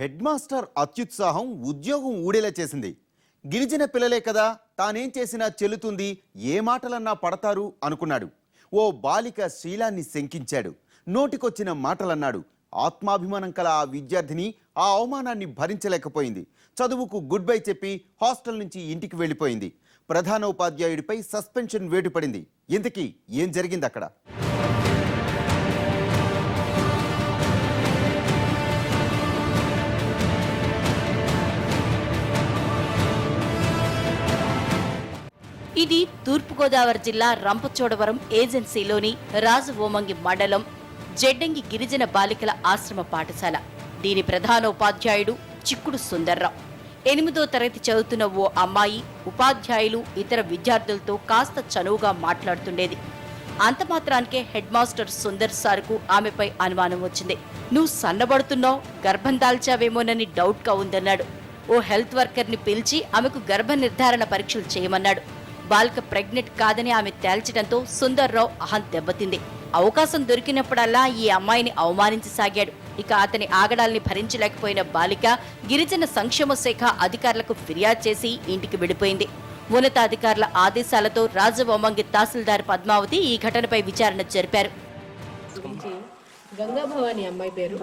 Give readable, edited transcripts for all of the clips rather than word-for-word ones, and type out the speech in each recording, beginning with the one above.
Head master అత్యుత్సాహం ఉద్యోగం ఊడేలా చేసింది. గిరిజన పిల్లలే కదా, తానేం చేసినా చెల్లుతుంది, ఏ మాటలన్నా పడతారు అనుకున్నాడు. ఓ బాలిక శీలాన్ని శంకించాడు. నోటికొచ్చిన మాటలన్నాడు. ఆత్మాభిమానం కల ఆ విద్యార్థిని ఆ అవమానాన్ని భరించలేకపోయింది. చదువుకు గుడ్ బై చెప్పి హాస్టల్ నుంచి ఇంటికి వెళ్ళిపోయింది. ప్రధానోపాధ్యాయుడిపై సస్పెన్షన్ వేటు పడింది. ఇంతకీ ఏం జరిగింది అక్కడ? ఇది తూర్పుగోదావరి జిల్లా రంపచోడవరం ఏజెన్సీలోని రాజవోమంగి మండలం జెడ్డంగి గిరిజన బాలికల ఆశ్రమ పాఠశాల. దీని ప్రధానోపాధ్యాయుడు చిక్కుడు సుందర్రావు. 8వ తరగతి చదువుతున్న ఓ అమ్మాయి ఉపాధ్యాయులు ఇతర విద్యార్థులతో కాస్త చనువుగా మాట్లాడుతుండేది. అంత మాత్రానికే హెడ్ మాస్టర్ సుందర్ సార్కు ఆమెపై అనుమానం వచ్చింది. నువ్వు సన్నబడుతున్నావు, గర్భం దాల్చావేమోనని డౌట్గా ఉందన్నాడు. ఓ హెల్త్ వర్కర్ని పిలిచి ఆమెకు గర్భ నిర్ధారణ పరీక్షలు చేయమన్నాడు. బాలిక ప్రెగ్నెంట్ కాదని ఆమె తేల్చడంతో సుందర్రావు అహం దెబ్బతింది. అవకాశం దొరికినప్పుడల్లా ఈ అమ్మాయిని అవమానించసాగాడు. ఇక అతని ఆగడాల్ని భరించలేకపోయిన బాలిక గిరిజన సంక్షేమ శాఖ అధికారులకు ఫిర్యాదు చేసి ఇంటికి వెళ్ళిపోయింది. ఉన్నతాధికారుల ఆదేశాలతో రాజవోమంగి తహసీల్దార్ పద్మావతి ఈ ఘటనపై విచారణ జరిపారు. గంగా భవాని అమ్మాయి పేరు.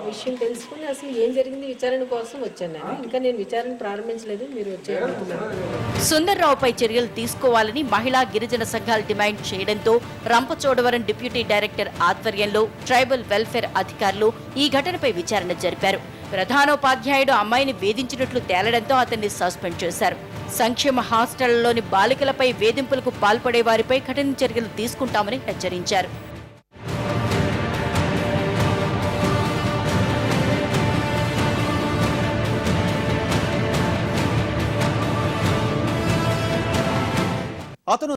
విషయం తెలుసుకుని అసలు ఏం జరిగింది విచారణ కోసం వచ్చాను. ఇంకా నేను విచారణ ప్రారంభించలేదు, మీరు వచ్చేయనుకున్నాను. సుందర్రావుపై చర్యలు తీసుకోవాలని మహిళా గిరిజన సంఘాలు డిమాండ్ చేయడంతో రంపచోడవరం డిప్యూటీ డైరెక్టర్ ఆధ్వర్యంలో ట్రైబల్ వెల్ఫేర్ అధికారులు ఈ ఘటనపై విచారణ జరిపారు. ప్రధానోపాధ్యాయుడు అమ్మాయిని వేధించినట్లు తేలడంతో అతన్ని సస్పెండ్ చేశారు. సంక్షేమ హాస్టళ్లలోని బాలికలపై వేధింపులకు పాల్పడే వారిపై కఠిన చర్యలు తీసుకుంటామని హెచ్చరించారు. అతను